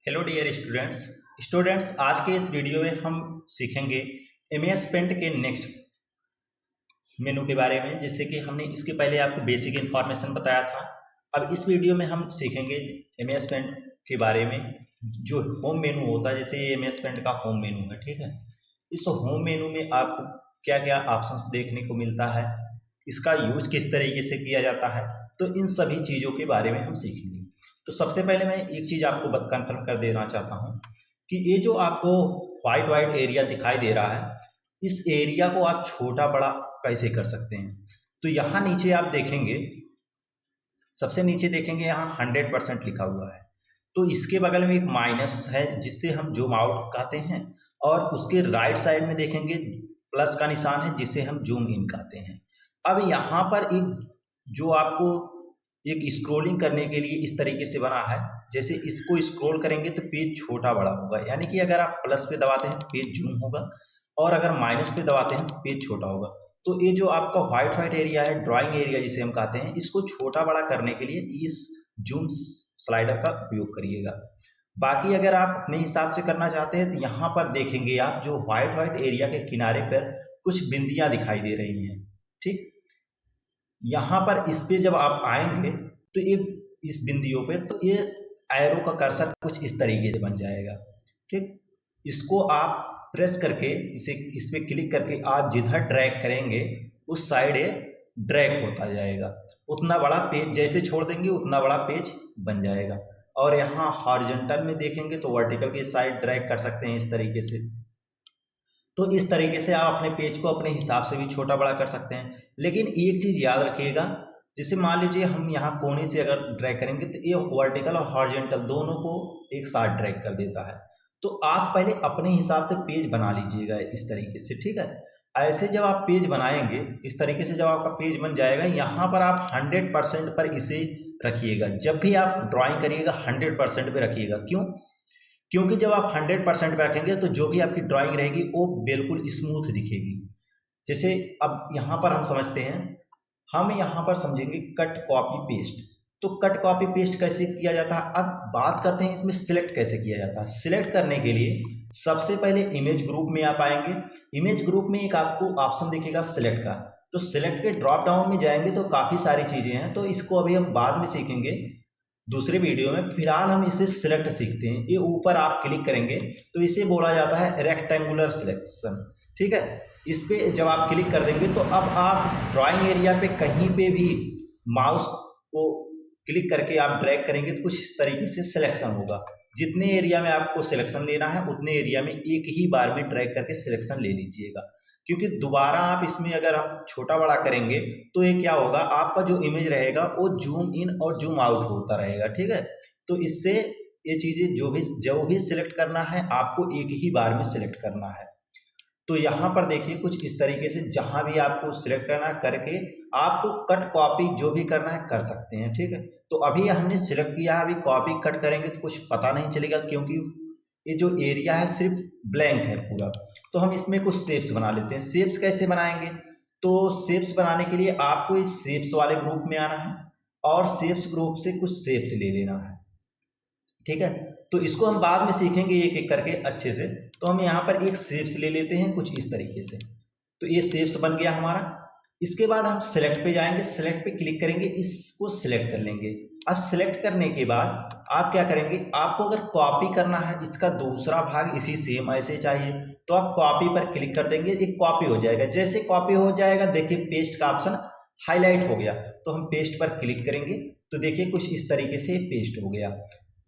Hello dear students आज के इस वीडियो में हम सीखेंगे एमएस पेंट के नेक्स्ट मेनू के बारे में, जिससे कि हमने इसके पहले आपको बेसिक इन्फॉर्मेशन बताया था। अब इस वीडियो में हम सीखेंगे एमएस पेंट के बारे में, जो होम मेनू होता है। जैसे ये एमएस पेंट का होम मेनू है, ठीक है। इस होम मेनू में आपको क्या क्या ऑप्शंस देखने को मिलता है, इसका यूज किस तरीके से किया जाता है, तो इन सभी चीज़ों के बारे में हम सीखेंगे। तो सबसे पहले मैं एक चीज़ आपको कंफर्म कर देना चाहता हूँ कि ये जो आपको वाइट एरिया दिखाई दे रहा है, इस एरिया को आप छोटा बड़ा कैसे कर सकते हैं। तो यहाँ नीचे आप देखेंगे, सबसे नीचे देखेंगे यहाँ 100% लिखा हुआ है। तो इसके बगल में एक माइनस है जिससे हम जूम आउट कहते हैं, और उसके राइट साइड में देखेंगे प्लस का निशान है जिसे हम जूम इन कहते हैं। अब यहाँ पर एक जो आपको एक स्क्रॉलिंग करने के लिए इस तरीके से बना है, जैसे इसको स्क्रॉल करेंगे तो पेज छोटा बड़ा होगा, यानी कि अगर आप प्लस पे दबाते हैं तो पेज जूम होगा, और अगर माइनस पे दबाते हैं तो पेज छोटा होगा। तो ये जो आपका वाइट एरिया है, ड्राइंग एरिया जिसे हम कहते हैं, इसको छोटा बड़ा करने के लिए इस जूम स्लाइडर का उपयोग करिएगा। बाकी अगर आप अपने हिसाब से करना चाहते हैं तो यहाँ पर देखेंगे आप जो वाइट एरिया के किनारे पर कुछ बिंदियाँ दिखाई दे रही हैं, ठीक। यहाँ पर इस पे जब आप आएंगे तो ये इस बिंदियों पे, तो ये एरो का कर्सर कुछ इस तरीके से बन जाएगा, ठीक। इसको आप प्रेस करके इस पे क्लिक करके आप जिधर ड्रैग करेंगे उस साइड ये ड्रैग होता जाएगा। उतना बड़ा पेज जैसे छोड़ देंगे उतना बड़ा पेज बन जाएगा। और यहाँ हॉरिजॉन्टल में देखेंगे तो वर्टिकल की साइड ड्रैग कर सकते हैं इस तरीके से। तो इस तरीके से आप अपने पेज को अपने हिसाब से भी छोटा बड़ा कर सकते हैं। लेकिन एक चीज़ याद रखिएगा, जैसे मान लीजिए हम यहाँ कोने से अगर ड्रैग करेंगे तो ये वर्टिकल और हॉरिजॉन्टल दोनों को एक साथ ड्रैग कर देता है। तो आप पहले अपने हिसाब से पेज बना लीजिएगा इस तरीके से, ठीक है। ऐसे जब आप पेज बनाएंगे इस तरीके से, जब आपका पेज बन जाएगा, यहाँ पर आप 100% पर इसे रखिएगा। जब भी आप ड्राइंग करिएगा 100% पर रखिएगा। क्योंकि जब आप 100% पे रखेंगे तो जो भी आपकी ड्राइंग रहेगी वो बिल्कुल स्मूथ दिखेगी। जैसे अब यहाँ पर हम समझते हैं, हम यहाँ पर समझेंगे कट कॉपी पेस्ट। तो कट कॉपी पेस्ट कैसे किया जाता है, अब बात करते हैं इसमें सिलेक्ट कैसे किया जाता है। सिलेक्ट करने के लिए सबसे पहले इमेज ग्रुप में आप आएंगे। इमेज ग्रुप में एक आपको ऑप्शन दिखेगा सिलेक्ट का, तो सिलेक्ट के ड्रॉप डाउन में जाएंगे तो काफ़ी सारी चीज़ें हैं, तो इसको अभी हम बाद में सीखेंगे दूसरे वीडियो में। फिलहाल हम इसे सिलेक्ट सीखते हैं। ये ऊपर आप क्लिक करेंगे तो इसे बोला जाता है रेक्टेंगुलर सिलेक्शन, ठीक है। इस पे जब आप क्लिक कर देंगे तो अब आप ड्राइंग एरिया पे कहीं पे भी माउस को क्लिक करके आप ड्रैग करेंगे तो कुछ इस तरीके से सिलेक्शन होगा। जितने एरिया में आपको सिलेक्शन लेना है उतने एरिया में एक ही बार में ड्रैग करके सिलेक्शन ले लीजिएगा, क्योंकि दोबारा आप इसमें अगर आप छोटा बड़ा करेंगे तो ये क्या होगा, आपका जो इमेज रहेगा वो जूम इन और जूम आउट होता रहेगा, ठीक है। तो इससे ये चीज़ें जो भी सिलेक्ट करना है आपको एक ही बार में सिलेक्ट करना है। तो यहाँ पर देखिए कुछ इस तरीके से जहाँ भी आपको सिलेक्ट करना है करके आपको कट कॉपी जो भी करना है कर सकते हैं, ठीक है। तो अभी हमने सिलेक्ट किया है, अभी कॉपी कट करेंगे तो कुछ पता नहीं चलेगा, क्योंकि ये जो एरिया है सिर्फ ब्लैंक है पूरा। तो हम इसमें कुछ शेप्स बना लेते हैं। शेप्स कैसे बनाएंगे, तो शेप्स बनाने के लिए आपको इस शेप्स वाले ग्रुप में आना है और शेप्स ग्रुप से कुछ शेप्स ले लेना है, ठीक है। तो इसको हम बाद में सीखेंगे एक एक करके अच्छे से। तो हम यहाँ पर एक शेप्स ले लेते हैं कुछ इस तरीके से। तो ये शेप्स बन गया हमारा। इसके बाद हम सिलेक्ट पे जाएंगे, सिलेक्ट पे क्लिक करेंगे, इसको सिलेक्ट कर लेंगे। अब सिलेक्ट करने के बाद आप क्या करेंगे, आपको अगर कॉपी करना है इसका दूसरा भाग इसी सेम ऐसे चाहिए तो आप कॉपी पर क्लिक कर देंगे, एक कॉपी हो जाएगा। जैसे कॉपी हो जाएगा देखिए पेस्ट का ऑप्शन हाईलाइट हो गया, तो हम पेस्ट पर क्लिक करेंगे तो देखिए कुछ इस तरीके से पेस्ट हो गया।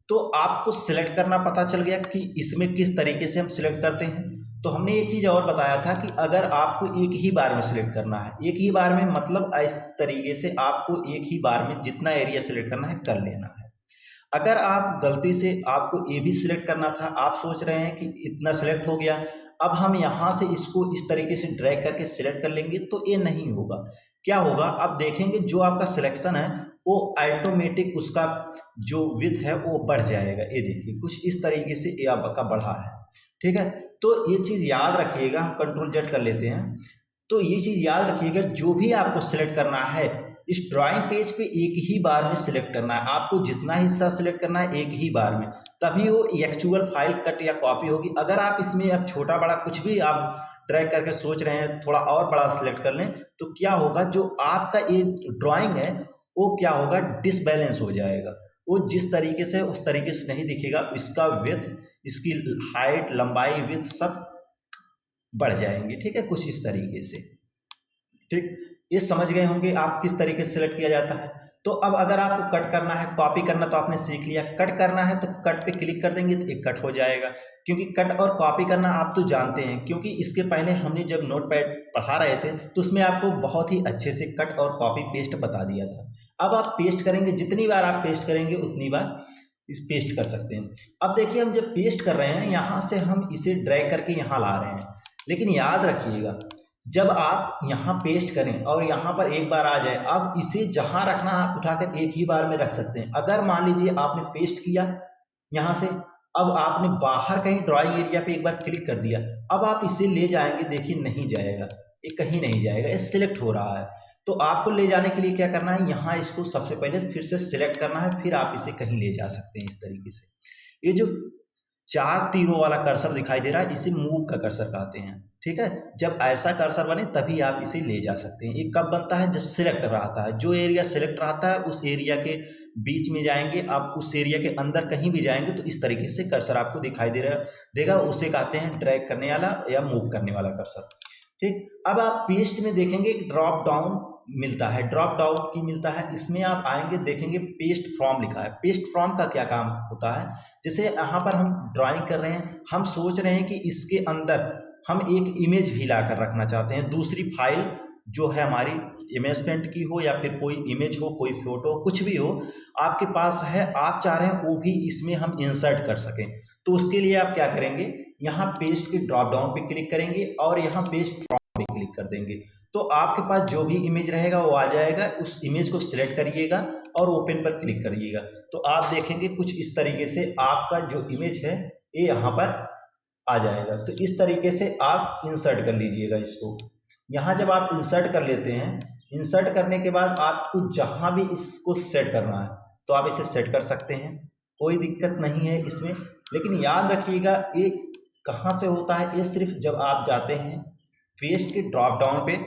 तो आपको सिलेक्ट करना पता चल गया कि इसमें किस तरीके से हम सिलेक्ट करते हैं। तो हमने एक चीज़ और बताया था कि अगर आपको एक ही बार में सिलेक्ट करना है, एक ही बार में मतलब इस तरीके से आपको एक ही बार में जितना एरिया सिलेक्ट करना है कर लेना है। अगर आप गलती से आपको ये भी सिलेक्ट करना था, आप सोच रहे हैं कि इतना सिलेक्ट हो गया, अब हम यहाँ से इसको इस तरीके से ड्रैग करके सिलेक्ट कर लेंगे तो ये नहीं होगा। क्या होगा, आप देखेंगे जो आपका सिलेक्शन है वो ऑटोमेटिक उसका जो विड्थ है वो बढ़ जाएगा। ये देखिए कुछ इस तरीके से ये आपका बढ़ा है, ठीक है। तो ये चीज़ याद रखिएगा, हम कंट्रोल जेड कर लेते हैं। तो ये चीज़ याद रखिएगा, जो भी आपको सिलेक्ट करना है इस ड्राइंग पेज पे एक ही बार में सिलेक्ट करना है, आपको जितना हिस्सा सिलेक्ट करना है एक ही बार में, तभी वो एक्चुअल फाइल कट या कॉपी होगी। अगर आप इसमें अब छोटा बड़ा कुछ भी आप ड्रैग करके सोच रहे हैं थोड़ा और बड़ा सिलेक्ट कर लें, तो क्या होगा, जो आपका एक ड्राइंग है वो क्या होगा, डिसबैलेंस हो जाएगा। वो जिस तरीके से उस तरीके से नहीं दिखेगा, इसका विड्थ, इसकी हाइट, लंबाई, विड्थ सब बढ़ जाएंगे। ठीक है, कुछ इस तरीके से। ठीक, ये समझ गए होंगे आप किस तरीके से सिलेक्ट किया जाता है। तो अब अगर आपको कट करना है, कॉपी करना तो आपने सीख लिया, कट करना है तो कट पे क्लिक कर देंगे तो एक कट हो जाएगा। क्योंकि कट और कॉपी करना आप तो जानते हैं, क्योंकि इसके पहले हमने जब नोटपैड पढ़ा रहे थे तो उसमें आपको बहुत ही अच्छे से कट और कॉपी पेस्ट बता दिया था। अब आप पेस्ट करेंगे, जितनी बार आप पेस्ट करेंगे उतनी बार इस पेस्ट कर सकते हैं। अब देखिए, हम जब पेस्ट कर रहे हैं यहाँ से हम इसे ड्रैग करके यहाँ ला रहे हैं, लेकिन याद रखिएगा जब आप यहाँ पेस्ट करें और यहाँ पर एक बार आ जाए, अब इसे जहाँ रखना आप उठाकर एक ही बार में रख सकते हैं। अगर मान लीजिए आपने पेस्ट किया यहाँ से, अब आपने बाहर कहीं ड्राइंग एरिया पे एक बार क्लिक कर दिया, अब आप इसे ले जाएंगे, देखिए नहीं जाएगा, ये कहीं नहीं जाएगा, ये सिलेक्ट हो रहा है। तो आपको ले जाने के लिए क्या करना है, यहाँ इसको सबसे पहले फिर से सिलेक्ट करना है, फिर आप इसे कहीं ले जा सकते हैं इस तरीके से। ये जो 4 तीरों वाला कर्सर दिखाई दे रहा है, इसे मूव का कर्सर कहते हैं। ठीक है, जब ऐसा कर्सर बने तभी आप इसे ले जा सकते हैं। ये कब बनता है, जब सिलेक्ट रहता है, जो एरिया सिलेक्ट रहता है उस एरिया के बीच में जाएंगे, आप उस एरिया के अंदर कहीं भी जाएंगे तो इस तरीके से कर्सर आपको दिखाई देगा, उसे कहते हैं ड्रैग करने वाला या मूव करने वाला कर्सर। ठीक, अब आप पेस्ट में देखेंगे ड्रॉप डाउन मिलता है, ड्रॉप डाउन की मिलता है, इसमें आप आएंगे देखेंगे पेस्ट फ्रॉम लिखा है। पेस्ट फ्रॉम का क्या काम होता है, जैसे यहाँ पर हम ड्राइंग कर रहे हैं, हम सोच रहे हैं कि इसके अंदर हम एक इमेज भी ला कर रखना चाहते हैं, दूसरी फाइल जो है हमारी इमेज पेंट की हो या फिर कोई इमेज हो, कोई फोटो, कुछ भी हो आपके पास है, आप चाह रहे हैं वो भी इसमें हम इंसर्ट कर सकें। तो उसके लिए आप क्या करेंगे, यहाँ पेस्ट के ड्रॉप डाउन पे क्लिक करेंगे और यहाँ पेस्ट फ्रॉम पे क्लिक कर देंगे, तो आपके पास जो भी इमेज रहेगा वो आ जाएगा। उस इमेज को सिलेक्ट करिएगा और ओपन पर क्लिक करिएगा, तो आप देखेंगे कुछ इस तरीके से आपका जो इमेज है ये यहाँ पर आ जाएगा। तो इस तरीके से आप इंसर्ट कर लीजिएगा इसको। यहाँ जब आप इंसर्ट कर लेते हैं, इंसर्ट करने के बाद आपको जहाँ भी इसको सेट करना है तो आप इसे सेट कर सकते हैं, कोई दिक्कत नहीं है इसमें। लेकिन याद रखिएगा ये कहाँ से होता है, ये सिर्फ जब आप जाते हैं पेस्ट के ड्रॉप डाउन पे।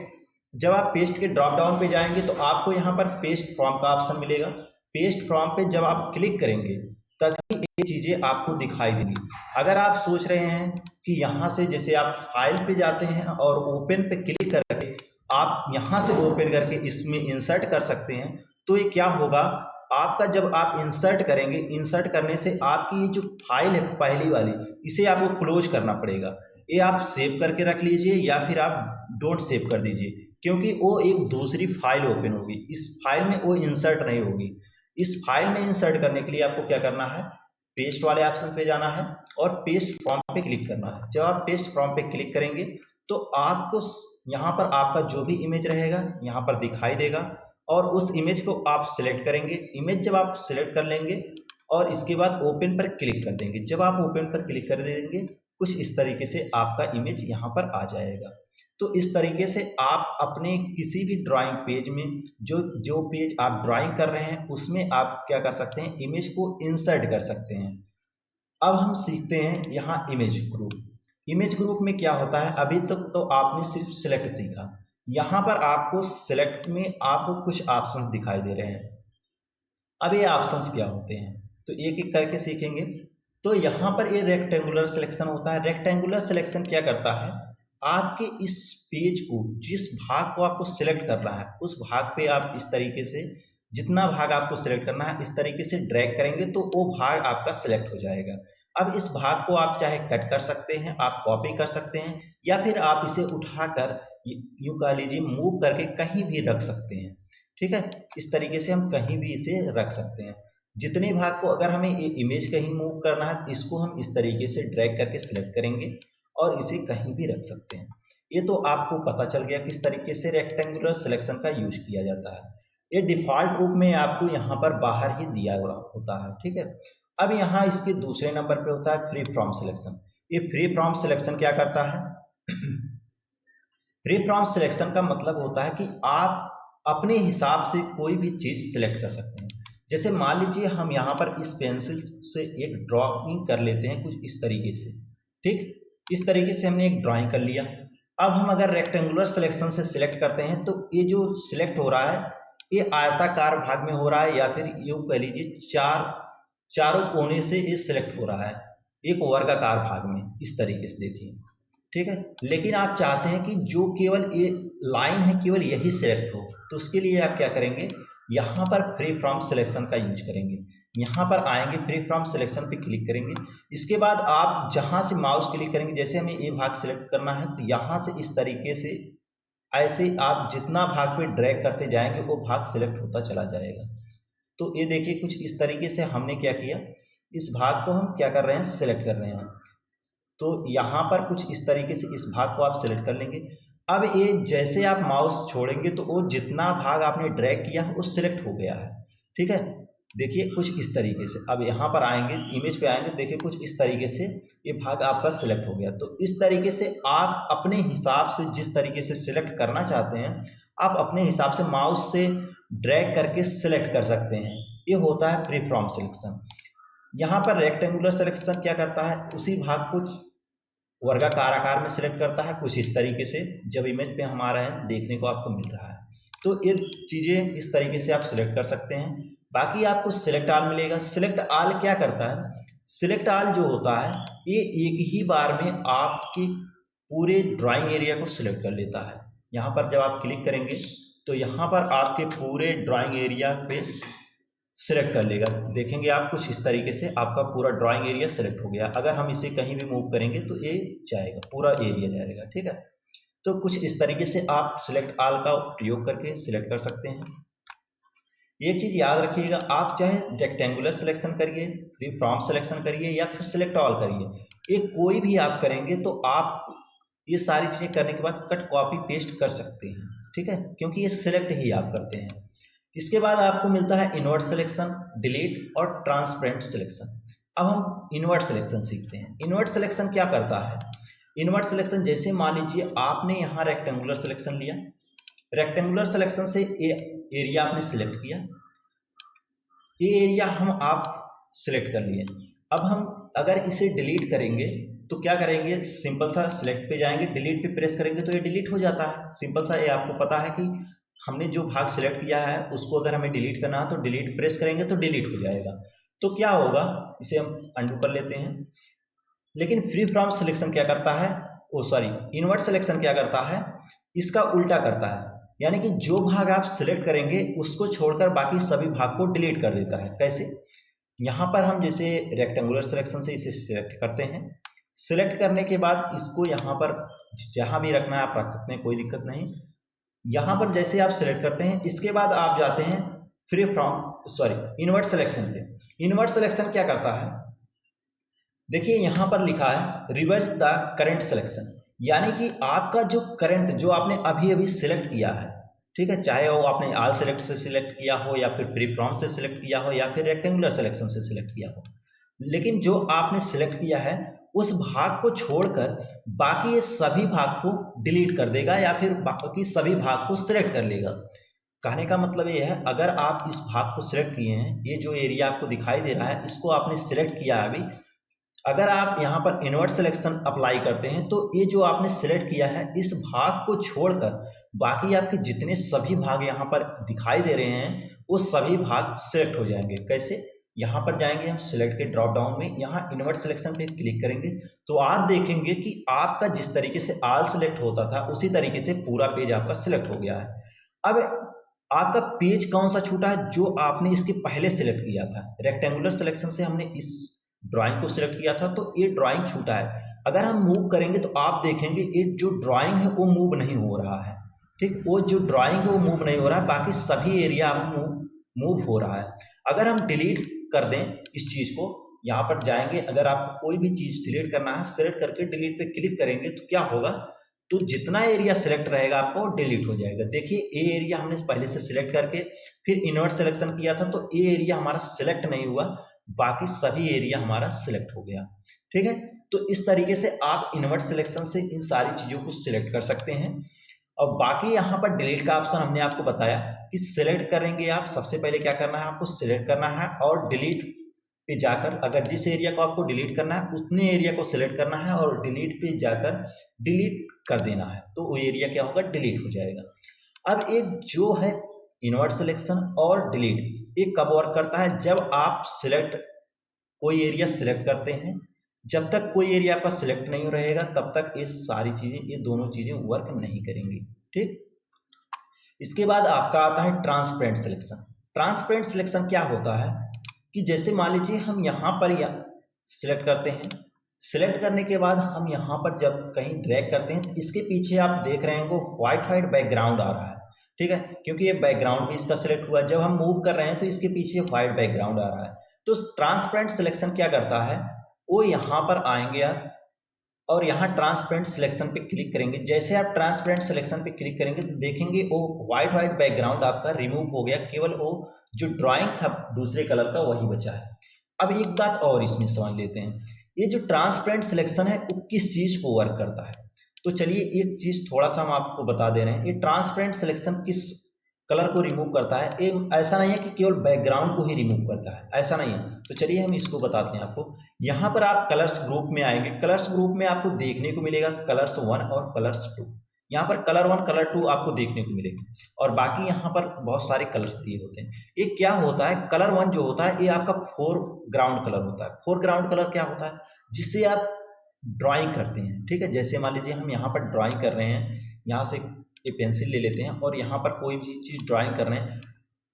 जब आप पेस्ट के ड्रॉप डाउन पे जाएंगे तो आपको यहाँ पर पेस्ट फ्रॉम का ऑप्शन मिलेगा। पेस्ट फ्रॉम पे जब आप क्लिक करेंगे तभी ये चीज़ें आपको दिखाई देंगी। अगर आप सोच रहे हैं कि यहाँ से जैसे आप फाइल पे जाते हैं और ओपन पे क्लिक करके आप यहाँ से ओपन करके इसमें इंसर्ट कर सकते हैं, तो ये क्या होगा, आपका जब आप इंसर्ट करेंगे, इंसर्ट करने से आपकी ये जो फाइल है पहली वाली, इसे आपको क्लोज करना पड़ेगा। ये आप सेव करके रख लीजिए या फिर आप डोंट सेव कर दीजिए, क्योंकि वो एक दूसरी फाइल ओपन होगी, इस फाइल में वो इंसर्ट नहीं होगी। इस फाइल में इंसर्ट करने के लिए आपको क्या करना है, पेस्ट वाले ऑप्शन पे जाना है और पेस्ट फ्रॉम पे क्लिक करना है। जब आप पेस्ट फ्रॉम पे क्लिक करेंगे तो आपको यहाँ पर आपका जो भी इमेज रहेगा यहाँ पर दिखाई देगा और उस इमेज को आप सिलेक्ट करेंगे। इमेज जब आप सिलेक्ट कर लेंगे और इसके बाद ओपन पर क्लिक कर देंगे, जब आप ओपन पर क्लिक कर देंगे कुछ इस तरीके से आपका इमेज यहाँ पर आ जाएगा। तो इस तरीके से आप अपने किसी भी ड्राइंग पेज में जो पेज आप ड्राइंग कर रहे हैं उसमें आप क्या कर सकते हैं, इमेज को इंसर्ट कर सकते हैं। अब हम सीखते हैं यहाँ इमेज ग्रुप। इमेज ग्रुप में क्या होता है, अभी तक तो आपने सिर्फ सिलेक्ट सीखा, यहाँ पर आपको सिलेक्ट में आपको कुछ ऑप्शंस दिखाई दे रहे हैं। अब ये ऑप्शंस क्या होते हैं तो एक एक करके सीखेंगे। तो यहाँ पर ये रेक्टेंगुलर सिलेक्शन होता है। रेक्टेंगुलर सिलेक्शन क्या करता है, आपके इस पेज को जिस भाग को आपको सिलेक्ट करना है उस भाग पे आप इस तरीके से, जितना भाग आपको सिलेक्ट करना है इस तरीके से ड्रैग करेंगे तो वो भाग आपका सिलेक्ट हो जाएगा। अब इस भाग को आप चाहे कट कर सकते हैं, आप कॉपी कर सकते हैं, या फिर आप इसे उठाकर यूँ कह लीजिए मूव करके कहीं भी रख सकते हैं। ठीक है, इस तरीके से हम कहीं भी इसे रख सकते हैं। जितने भाग को अगर हमें ये इमेज कहीं मूव करना है तो इसको हम इस तरीके से ड्रैग करके सिलेक्ट करेंगे और इसे कहीं भी रख सकते हैं। ये तो आपको पता चल गया किस तरीके से रेक्टेंगुलर सिलेक्शन का यूज किया जाता है। ये डिफ़ॉल्ट रूप में आपको यहाँ पर बाहर ही दिया होता है। ठीक है, अब यहाँ इसके दूसरे नंबर पे होता है फ्री फ्रॉम सिलेक्शन। ये फ्री फ्रॉम सिलेक्शन क्या करता है, फ्री फ्रॉम सिलेक्शन का मतलब होता है कि आप अपने हिसाब से कोई भी चीज़ सिलेक्ट कर सकते हैं। जैसे मान लीजिए हम यहाँ पर इस पेंसिल से एक ड्राइंग कर लेते हैं कुछ इस तरीके से, ठीक। इस तरीके से हमने एक ड्राइंग कर लिया। अब हम अगर रेक्टेंगुलर सिलेक्शन से सिलेक्ट करते हैं तो ये जो सिलेक्ट हो रहा है ये आयताकार भाग में हो रहा है, या फिर यूँ कह लीजिए चारों कोने से ये सिलेक्ट हो रहा है एक वर्गाकार भाग में, इस तरीके से देखिए, ठीक है। लेकिन आप चाहते हैं कि जो केवल ये लाइन है केवल यही सिलेक्ट हो, तो उसके लिए आप क्या करेंगे, यहाँ पर फ्री फ्रॉम सिलेक्शन का यूज करेंगे। यहाँ पर आएंगे, फ्री फ्रॉम सिलेक्शन पे क्लिक करेंगे। इसके बाद आप जहाँ से माउस क्लिक करेंगे, जैसे हमें ये भाग सिलेक्ट करना है तो यहाँ से इस तरीके से ऐसे आप जितना भाग पे ड्रैग करते जाएंगे वो भाग सिलेक्ट होता चला जाएगा। तो ये देखिए कुछ इस तरीके से हमने क्या किया, इस भाग को हम क्या कर रहे हैं, सिलेक्ट कर रहे हैं। तो यहाँ पर कुछ इस तरीके से इस भाग को आप सिलेक्ट कर लेंगे। अब ये जैसे आप माउस छोड़ेंगे तो वो जितना भाग आपने ड्रैग किया है वो सिलेक्ट हो गया है, ठीक है। देखिए कुछ इस तरीके से, अब यहाँ पर आएंगे, इमेज पे आएंगे, देखिए कुछ इस तरीके से ये भाग आपका सिलेक्ट हो गया। तो इस तरीके से आप अपने हिसाब से जिस तरीके से सिलेक्ट करना चाहते हैं आप अपने हिसाब से माउस से ड्रैग करके सिलेक्ट कर सकते हैं। ये होता है फ्री फ्रॉम सिलेक्शन। यहाँ पर रेक्टेंगुलर सिलेक्शन क्या करता है, उसी भाग को वर्गाकार आकार में सिलेक्ट करता है कुछ इस तरीके से, जब इमेज पे हम आ रहे हैं देखने को आपको मिल रहा है। तो ये चीज़ें इस तरीके से आप सिलेक्ट कर सकते हैं। बाकी आपको सिलेक्ट ऑल मिलेगा। सिलेक्ट ऑल क्या करता है, सिलेक्ट ऑल जो होता है ये एक ही बार में आपकी पूरे ड्राइंग एरिया को सिलेक्ट कर लेता है। यहाँ पर जब आप क्लिक करेंगे तो यहाँ पर आपके पूरे ड्राइंग एरिया पे सिलेक्ट कर लेगा। देखेंगे आप कुछ इस तरीके से आपका पूरा ड्राइंग एरिया सिलेक्ट हो गया। अगर हम इसे कहीं भी मूव करेंगे तो ये जाएगा, पूरा एरिया जाएगा, ठीक है। तो कुछ इस तरीके से आप सिलेक्ट ऑल का प्रयोग करके सिलेक्ट कर सकते हैं। एक चीज़ याद रखिएगा, आप चाहे रेक्टेंगुलर सिलेक्शन करिए, फ्री फ्रॉम सिलेक्शन करिए या फिर सिलेक्ट ऑल करिए, ये कोई भी आप करेंगे तो आप ये सारी चीज़ें करने के बाद कट कॉपी पेस्ट कर सकते हैं, ठीक है, क्योंकि ये सिलेक्ट ही आप करते हैं। इसके बाद आपको मिलता है इनवर्ट सिलेक्शन, डिलीट और ट्रांसपेरेंट सिलेक्शन। अब हम इनवर्ट सिलेक्शन सीखते हैं। इनवर्ट सिलेक्शन क्या करता है, इनवर्ट सिलेक्शन जैसे मान लीजिए आपने यहाँ रेक्टेंगुलर सिलेक्शन लिया, रेक्टेंगुलर सिलेक्शन से एरिया आपने सिलेक्ट किया, ये एरिया हम आप सिलेक्ट कर लिए। अब हम अगर इसे डिलीट करेंगे तो क्या करेंगे, सिंपल सा सिलेक्ट पे जाएंगे, डिलीट पे प्रेस करेंगे तो ये डिलीट हो जाता है। सिंपल सा, ये आपको पता है कि हमने जो भाग सिलेक्ट किया है उसको अगर हमें डिलीट करना है तो डिलीट प्रेस करेंगे तो डिलीट हो जाएगा। तो क्या होगा, इसे हम अंडू कर लेते हैं। लेकिन फ्री फ्रॉम सिलेक्शन क्या करता है, इनवर्ट सिलेक्शन क्या करता है, इसका उल्टा करता है। यानी कि जो भाग आप सिलेक्ट करेंगे उसको छोड़कर बाकी सभी भाग को डिलीट कर देता है। कैसे, यहाँ पर हम जैसे रेक्टेंगुलर सिलेक्शन से इसे सिलेक्ट करते हैं, सिलेक्ट करने के बाद इसको यहाँ पर जहाँ भी रखना है आप रख सकते हैं, कोई दिक्कत नहीं। यहाँ पर जैसे आप सिलेक्ट करते हैं इसके बाद आप जाते हैं इनवर्ट सिलेक्शन पे। इनवर्ट सिलेक्शन क्या करता है, देखिए यहाँ पर लिखा है रिवर्स द करंट सिलेक्शन, यानी कि आपका जो करंट जो आपने अभी अभी सिलेक्ट किया है, ठीक है, चाहे वो आपने ऑल सेलेक्ट से सिलेक्ट किया हो या फिर फ्री फ्रॉम से सिलेक्ट किया हो या फिर रेक्टेंगुलर सिलेक्शन से सिलेक्ट किया हो, लेकिन जो आपने सिलेक्ट किया है उस भाग को छोड़कर बाकी ये सभी भाग को डिलीट कर देगा या फिर बाकी सभी भाग को सिलेक्ट कर लेगा। कहने का मतलब ये है, अगर आप इस भाग को सिलेक्ट किए हैं, ये जो एरिया आपको दिखाई दे रहा है इसको आपने सिलेक्ट किया है अभी, अगर आप यहाँ पर इनवर्ट सिलेक्शन अप्लाई करते हैं तो ये जो आपने सिलेक्ट किया है इस भाग को छोड़कर बाकी आपके जितने सभी भाग यहाँ पर दिखाई दे रहे हैं वो सभी भाग सिलेक्ट हो जाएंगे। कैसे, यहाँ पर जाएंगे हम सिलेक्ट के ड्रॉप डाउन में, यहाँ इनवर्ट सिलेक्शन पे क्लिक करेंगे तो आप देखेंगे कि आपका जिस तरीके से ऑल सिलेक्ट होता था उसी तरीके से पूरा पेज आपका सिलेक्ट हो गया है। अब आपका पेज कौन सा छूटा है, जो आपने इसके पहले सिलेक्ट किया था। रेक्टेंगुलर सिलेक्शन से हमने इस ड्राइंग को सिलेक्ट किया था तो ये ड्राइंग छूटा है। अगर हम मूव करेंगे तो आप देखेंगे ये जो ड्राइंग है वो मूव नहीं हो रहा है, ठीक, वो जो ड्राइंग है वो मूव नहीं हो रहा है, बाकी सभी एरिया मूव हो रहा है। अगर हम डिलीट कर दें इस चीज़ को, यहाँ पर जाएंगे, अगर आपको कोई भी चीज़ डिलीट करना है सिलेक्ट करके डिलीट पे क्लिक करेंगे तो क्या होगा, तो जितना एरिया सिलेक्ट रहेगा आपको डिलीट हो जाएगा। देखिए ये एरिया हमने पहले से सिलेक्ट करके फिर इनवर्ट सिलेक्शन किया था तो ये एरिया हमारा सिलेक्ट नहीं हुआ, बाकी सभी एरिया हमारा सिलेक्ट हो गया, ठीक है। तो इस तरीके से आप इनवर्ट सिलेक्शन से इन सारी चीज़ों को सिलेक्ट कर सकते हैं। और बाकी यहाँ पर डिलीट का ऑप्शन हमने आपको बताया कि सिलेक्ट करेंगे आप, सबसे पहले क्या करना है आपको सिलेक्ट करना है और डिलीट पे जाकर अगर जिस एरिया को आपको डिलीट करना है उतने एरिया को सिलेक्ट करना है और डिलीट पे जाकर डिलीट कर देना है, तो वो एरिया क्या होगा डिलीट हो जाएगा। अब एक जो है इन्वर्ट सिलेक्शन और डिलीट, ये कब वर्क करता है, जब आप सिलेक्ट कोई एरिया सिलेक्ट करते हैं, जब तक कोई एरिया आपका सिलेक्ट नहीं रहेगा तब तक ये सारी चीज़ें, ये दोनों चीज़ें वर्क नहीं करेंगी। ठीक, इसके बाद आपका आता है ट्रांसपेरेंट सिलेक्शन। ट्रांसपेरेंट सिलेक्शन क्या होता है कि जैसे मान लीजिए हम यहाँ पर या सिलेक्ट करते हैं, सिलेक्ट करने के बाद हम यहाँ पर जब कहीं ड्रैग करते हैं तो इसके पीछे आप देख रहे हैं वो वाइट बैकग्राउंड आ रहा है। ठीक है, क्योंकि ये बैकग्राउंड भी इसका सिलेक्ट हुआ है, जब हम मूव कर रहे हैं तो इसके पीछे वाइट बैकग्राउंड आ रहा है। तो ट्रांसपेरेंट सिलेक्शन क्या करता है, वो यहाँ पर आएंगे आप और यहाँ ट्रांसपेरेंट सिलेक्शन पे क्लिक करेंगे। जैसे आप ट्रांसपेरेंट सिलेक्शन पे क्लिक करेंगे तो देखेंगे वो वाइट बैकग्राउंड आपका रिमूव हो गया, केवल वो जो ड्राइंग था दूसरे कलर का वही बचा है। अब एक बात और इसमें समझ लेते हैं, ये जो ट्रांसपेरेंट सिलेक्शन है वो किस चीज़ को वर्क करता है। तो चलिए एक चीज़ थोड़ा सा हम आपको बता दे रहे हैं, ये ट्रांसपेरेंट सिलेक्शन किस कलर को रिमूव करता है। ये ऐसा नहीं है कि केवल बैकग्राउंड को ही रिमूव करता है, ऐसा नहीं है। तो चलिए हम इसको बताते हैं आपको। यहाँ पर आप कलर्स ग्रुप में आएंगे, कलर्स ग्रुप में आपको देखने को मिलेगा कलर्स 1 और कलर्स 2। यहाँ पर कलर 1 कलर 2 आपको देखने को मिलेगी और बाकी यहाँ पर बहुत सारे कलर्स दिए होते हैं। ये क्या होता है, कलर 1 जो होता है ये आपका फोरग्राउंड कलर होता है। फोरग्राउंड कलर क्या होता है, जिससे आप ड्राइंग करते हैं। ठीक है, जैसे मान लीजिए हम यहाँ पर ड्राइंग कर रहे हैं, यहाँ से ये पेंसिल ले लेते हैं और यहाँ पर कोई भी चीज़ ड्राइंग कर रहे हैं,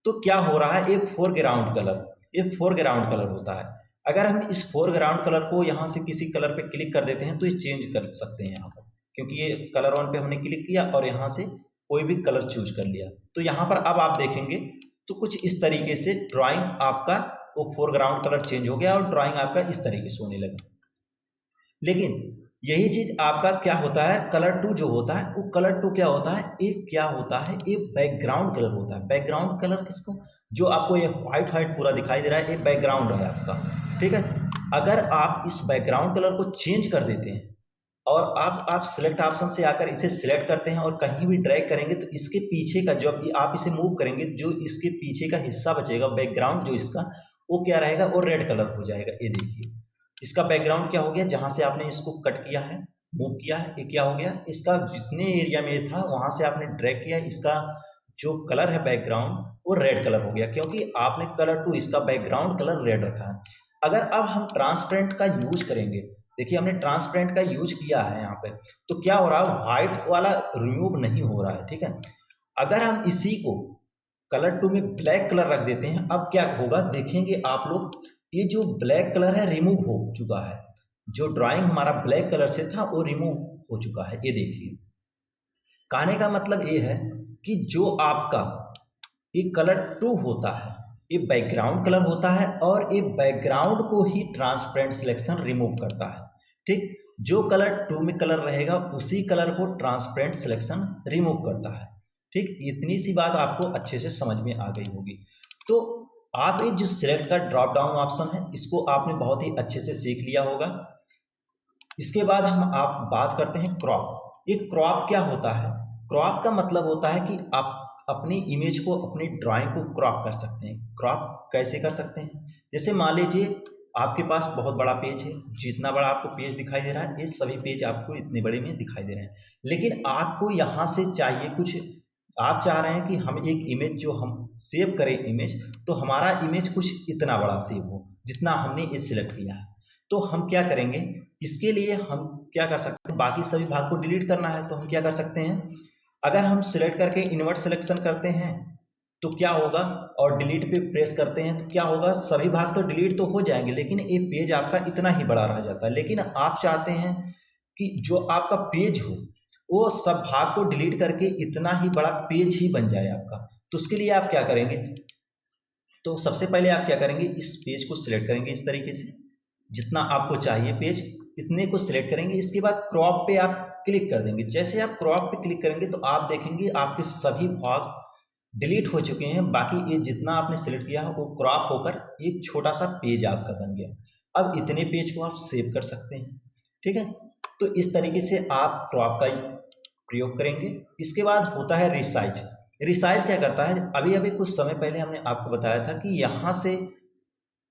तो क्या हो रहा है, ये फोरग्राउंड कलर, ये फोरग्राउंड कलर होता है। अगर हम इस फोरग्राउंड कलर को यहाँ से किसी कलर पे क्लिक कर देते हैं तो ये चेंज कर सकते हैं यहाँ पर, क्योंकि ये कलर 1 पे हमने क्लिक किया और यहाँ से कोई भी कलर चूज कर लिया। तो यहाँ पर अब आप देखेंगे तो कुछ इस तरीके से ड्राइंग आपका वो फोरग्राउंड कलर चेंज हो गया और ड्राइंग आपका इस तरीके से होने लगा। लेकिन यही चीज आपका क्या होता है, कलर 2 जो होता है वो कलर 2 क्या होता है, एक क्या होता है, ये बैकग्राउंड कलर होता है। बैकग्राउंड कलर किसको, जो आपको ये व्हाइट पूरा दिखाई दे रहा है, ये बैकग्राउंड है आपका। ठीक है, अगर आप इस बैकग्राउंड कलर को चेंज कर देते हैं और आप सिलेक्ट ऑप्शन से आकर इसे सिलेक्ट करते हैं और कहीं भी ड्रैग करेंगे तो इसके पीछे का जो आप इसे मूव करेंगे, जो इसके पीछे का हिस्सा बचेगा बैकग्राउंड जो इसका, वो क्या रहेगा, वो रेड कलर हो जाएगा। ये देखिए इसका बैकग्राउंड क्या हो गया, जहां से आपने इसको कट किया है, मूव किया है, ये क्या हो गया, इसका जितने एरिया में था वहां से आपने ड्रैग किया, इसका जो कलर है बैकग्राउंड वो रेड कलर हो गया, क्योंकि आपने कलर 2 इसका बैकग्राउंड कलर रेड रखा है। अगर अब हम ट्रांसपेरेंट का यूज करेंगे, देखिए हमने ट्रांसपेरेंट का यूज किया है यहाँ पे, तो क्या हो रहा है, व्हाइट वाला रिमूव नहीं हो रहा है। ठीक है, अगर हम इसी को कलर 2 में ब्लैक कलर रख देते हैं, अब क्या होगा देखेंगे आप लोग, ये जो ब्लैक कलर है रिमूव हो चुका है, जो ड्राइंग हमारा ब्लैक कलर से था वो रिमूव हो चुका है। ये देखिए, कहने का मतलब ये है कि जो आपका ये कलर 2 होता है ये बैकग्राउंड कलर होता है और ये बैकग्राउंड को ही ट्रांसपेरेंट सिलेक्शन रिमूव करता है। ठीक, जो कलर 2 में कलर रहेगा उसी कलर को ट्रांसपेरेंट सिलेक्शन रिमूव करता है। ठीक, इतनी सी बात आपको अच्छे से समझ में आ गई होगी। तो आप ये जो सिलेक्ट का ड्रॉप डाउन ऑप्शन है इसको आपने बहुत ही अच्छे से सीख लिया होगा। इसके बाद आप बात करते हैं क्रॉप। ये क्रॉप क्या होता है, क्रॉप का मतलब होता है कि आप अपनी इमेज को, अपनी ड्राइंग को क्रॉप कर सकते हैं। क्रॉप कैसे कर सकते हैं, जैसे मान लीजिए आपके पास बहुत बड़ा पेज है, जितना बड़ा आपको पेज दिखाई दे रहा है ये सभी पेज आपको इतने बड़े में दिखाई दे रहे हैं, लेकिन आपको यहाँ से चाहिए कुछ, आप चाह रहे हैं कि हम एक इमेज जो हम सेव करें इमेज, तो हमारा इमेज कुछ इतना बड़ा सेव हो जितना हमने ये सिलेक्ट किया है। तो हम क्या करेंगे, इसके लिए हम क्या कर सकते हैं, बाकी सभी भाग को डिलीट करना है तो हम क्या कर सकते हैं, अगर हम सिलेक्ट करके इन्वर्ट सिलेक्शन करते हैं तो क्या होगा, और डिलीट पे प्रेस करते हैं तो क्या होगा, सभी भाग तो डिलीट तो हो जाएंगे लेकिन ये पेज आपका इतना ही बड़ा रह जाता है। लेकिन आप चाहते हैं कि जो आपका पेज हो वो सब भाग को डिलीट करके इतना ही बड़ा पेज ही बन जाए आपका। तो उसके लिए आप क्या करेंगे, तो सबसे पहले आप क्या करेंगे, इस पेज को सिलेक्ट करेंगे इस तरीके से, जितना आपको चाहिए पेज इतने को सिलेक्ट करेंगे। इसके बाद क्रॉप पे आप क्लिक कर देंगे। जैसे आप क्रॉप पे क्लिक करेंगे तो आप देखेंगे आपके सभी भाग डिलीट हो चुके हैं, बाकी ये जितना आपने सिलेक्ट किया है वो क्रॉप होकर एक छोटा सा पेज आपका बन गया। अब इतने पेज को आप सेव कर सकते हैं। ठीक है, तो इस तरीके से आप क्रॉप का प्रयोग करेंगे। इसके बाद होता है रिसाइज। रिसाइज क्या करता है, अभी अभी कुछ समय पहले हमने आपको बताया था कि यहाँ से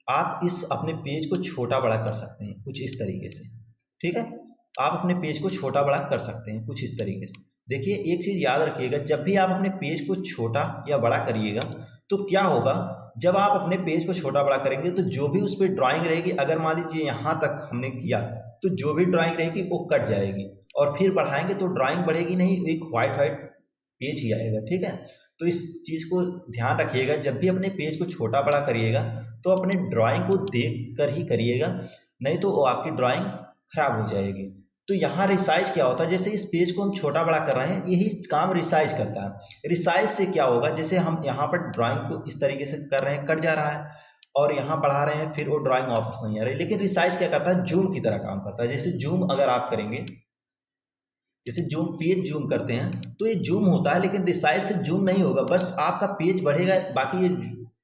आप इस अपने पेज को छोटा बड़ा कर सकते हैं कुछ इस तरीके से। ठीक है, आप अपने पेज को छोटा बड़ा कर सकते हैं कुछ इस तरीके से। देखिए एक चीज़ याद रखिएगा, जब भी आप अपने पेज को छोटा या बड़ा करिएगा तो क्या होगा, जब आप अपने पेज को छोटा बड़ा करेंगे तो जो भी उस पर ड्राइंग रहेगी, अगर मान लीजिए यहाँ तक हमने किया तो जो भी ड्राइंग रहेगी वो कट जाएगी, और फिर बढ़ाएंगे तो ड्राइंग बढ़ेगी नहीं, एक वाइट पेज ही आएगा। ठीक है, तो इस चीज़ को ध्यान रखिएगा, जब भी अपने पेज को छोटा बड़ा करिएगा तो अपने ड्राइंग को देख कर ही करिएगा, नहीं तो वो आपकी ड्राइंग खराब हो जाएगी। तो यहाँ रिसाइज क्या होता है, जैसे इस पेज को हम छोटा बड़ा कर रहे हैं, यही काम रिसाइज करता है। रिसाइज से क्या होगा, जैसे हम यहाँ पर ड्राइंग को इस तरीके से कर रहे हैं, कट जा रहा है, और यहाँ बढ़ा रहे हैं, फिर वो ड्राइंग वापस नहीं आ रही। लेकिन रिसाइज क्या करता है, जूम की तरह काम करता है। जैसे जूम अगर आप करेंगे, जैसे जूम पेज जूम करते हैं तो ये जूम होता है, लेकिन रिसाइज से जूम नहीं होगा, बस आपका पेज बढ़ेगा। बाकी ये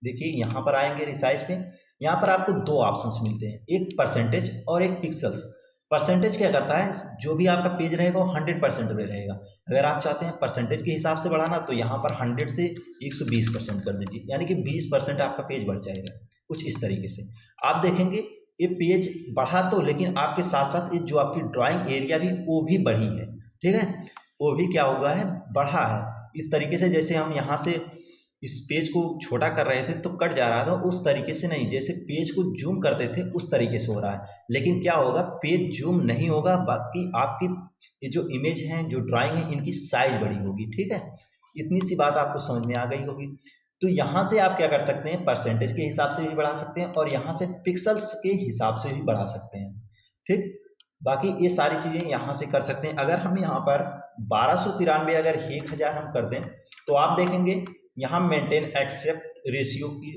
देखिए यहाँ पर आएंगे रिसाइज पे, यहाँ पर आपको दो ऑप्शंस मिलते हैं, एक परसेंटेज और एक पिक्सल्स। परसेंटेज क्या करता है, जो भी आपका पेज रहेगा वो 100% में रहेगा। अगर आप चाहते हैं परसेंटेज के हिसाब से बढ़ाना तो यहाँ पर 100 से 120% कर दीजिए, यानी कि 20% आपका पेज बढ़ जाएगा कुछ इस तरीके से। आप देखेंगे ये पेज बढ़ा तो, लेकिन आपके साथ साथ ये जो आपकी ड्राइंग एरिया भी वो भी बढ़ी है। ठीक है, वो भी क्या हुआ है, बढ़ा है। इस तरीके से जैसे हम यहाँ से इस पेज को छोटा कर रहे थे तो कट जा रहा था, उस तरीके से नहीं, जैसे पेज को जूम करते थे उस तरीके से हो रहा है। लेकिन क्या होगा, पेज जूम नहीं होगा, बाकी आपकी ये जो इमेज हैं, जो ड्राइंग है, इनकी साइज बड़ी होगी। ठीक है, इतनी सी बात आपको समझ में आ गई होगी। तो यहाँ से आप क्या कर सकते हैं, परसेंटेज के हिसाब से भी बढ़ा सकते हैं और यहाँ से पिक्सल्स के हिसाब से भी बढ़ा सकते हैं। ठीक, बाकी ये सारी चीज़ें यहाँ से कर सकते हैं। अगर हम यहाँ पर 1293 अगर 1000 हम कर दें तो आप देखेंगे यहाँ मेंटेन एक्सेप्ट रेशियो की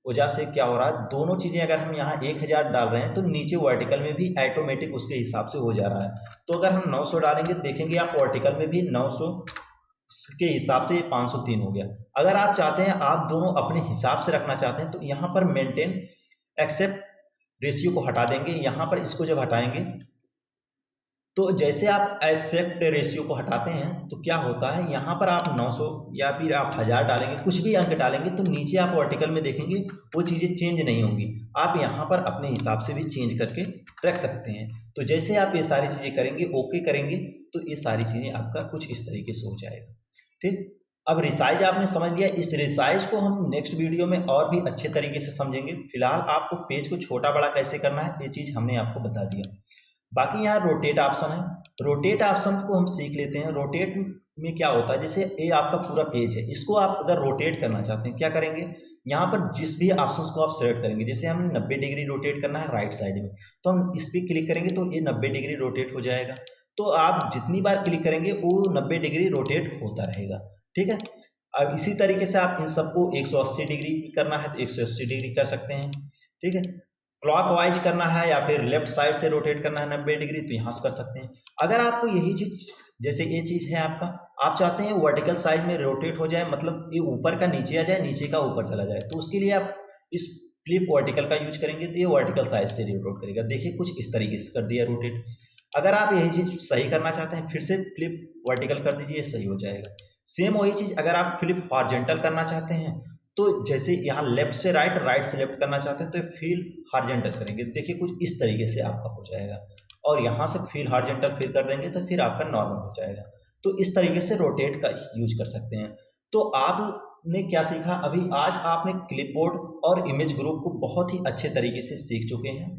वजह से क्या हो रहा है, दोनों चीज़ें अगर हम यहाँ 1000 डाल रहे हैं तो नीचे वर्टिकल में भी ऑटोमेटिक उसके हिसाब से हो जा रहा है। तो अगर हम 900 डालेंगे, देखेंगे आप वर्टिकल में भी 900 के हिसाब से 503 हो गया। अगर आप चाहते हैं, आप दोनों अपने हिसाब से रखना चाहते हैं तो यहाँ पर मेंटेन एक्सेप्ट रेशियो को हटा देंगे। यहाँ पर इसको जब हटाएंगे तो जैसे आप एक्सेप्ट रेशियो को हटाते हैं तो क्या होता है, यहाँ पर आप 900 या फिर आप 1000 डालेंगे, कुछ भी अंक डालेंगे तो नीचे आप वर्टिकल में देखेंगे वो चीज़ें चेंज नहीं होंगी। आप यहाँ पर अपने हिसाब से भी चेंज करके रख सकते हैं। तो जैसे आप ये सारी चीज़ें करेंगे, ओके करेंगे, तो ये सारी चीज़ें आपका कुछ इस तरीके से हो जाएगा। ठीक, अब रिसाइज आपने समझ लिया। इस रिसाइज को हम नेक्स्ट वीडियो में और भी अच्छे तरीके से समझेंगे। फिलहाल आपको पेज को छोटा बड़ा कैसे करना है ये चीज़ हमने आपको बता दिया। बाकी यहाँ रोटेट ऑप्शन है, रोटेट ऑप्शन को हम सीख लेते हैं। रोटेट में क्या होता है, जैसे ये आपका पूरा पेज है, इसको आप अगर रोटेट करना चाहते हैं क्या करेंगे, यहाँ पर जिस भी ऑप्शंस को आप सेलेक्ट करेंगे, जैसे हमें 90 डिग्री रोटेट करना है राइट साइड में, तो हम इस पर क्लिक करेंगे तो ये 90 डिग्री रोटेट हो जाएगा। तो आप जितनी बार क्लिक करेंगे वो 90 डिग्री रोटेट होता रहेगा। ठीक है, अब इसी तरीके से आप इन सबको 180 डिग्री करना है तो 180 डिग्री कर सकते हैं। ठीक है, क्लॉकवाइज करना है या फिर लेफ्ट साइड से रोटेट करना है 90 डिग्री तो यहाँ से कर सकते हैं। अगर आपको यही चीज़, जैसे ये चीज़ है आपका, आप चाहते हैं वर्टिकल साइड में रोटेट हो जाए, मतलब ये ऊपर का नीचे आ जाए, नीचे का ऊपर चला जाए, तो उसके लिए आप इस फ्लिप वर्टिकल का यूज करेंगे तो ये वर्टिकल साइड से रोटेट करेगा। देखिए कुछ इस तरीके से कर दिया रोटेट। अगर आप यही चीज़ सही करना चाहते हैं फिर से फ्लिप वर्टिकल कर दीजिए, सही हो जाएगा। सेम वही चीज़ अगर आप फ्लिप हॉरिजॉन्टल करना चाहते हैं तो जैसे यहाँ लेफ्ट से राइट, राइट से लेफ्ट करना चाहते हैं तो फिर हॉरिजॉन्टल करेंगे, देखिए कुछ इस तरीके से आपका हो जाएगा। और यहाँ से फिर हॉरिजॉन्टल फिर कर देंगे तो फिर आपका नॉर्मल हो जाएगा। तो इस तरीके से रोटेट का यूज कर सकते हैं। तो आपने क्या सीखा अभी, आज आपने क्लिपबोर्ड और इमेज ग्रुप को बहुत ही अच्छे तरीके से सीख चुके हैं।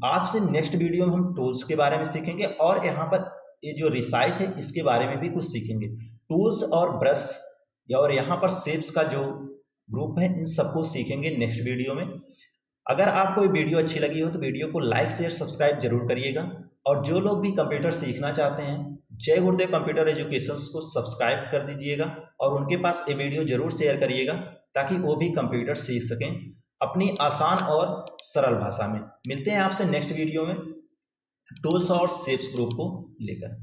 आपसे नेक्स्ट वीडियो में हम टूल्स के बारे में सीखेंगे और यहाँ पर ये जो रिसाइज है इसके बारे में भी कुछ सीखेंगे। टूल्स और ब्रश और यहाँ पर शेप्स का जो ग्रुप है, इन सबको सीखेंगे नेक्स्ट वीडियो में। अगर आपको ये वीडियो अच्छी लगी हो तो वीडियो को लाइक शेयर सब्सक्राइब जरूर करिएगा। और जो लोग भी कंप्यूटर सीखना चाहते हैं, जय गुरुदेव कंप्यूटर एजुकेशंस को सब्सक्राइब कर दीजिएगा और उनके पास ये वीडियो जरूर शेयर करिएगा ताकि वो भी कंप्यूटर सीख सकें अपनी आसान और सरल भाषा में। मिलते हैं आपसे नेक्स्ट वीडियो में टूल्स और शेप्स ग्रुप को लेकर।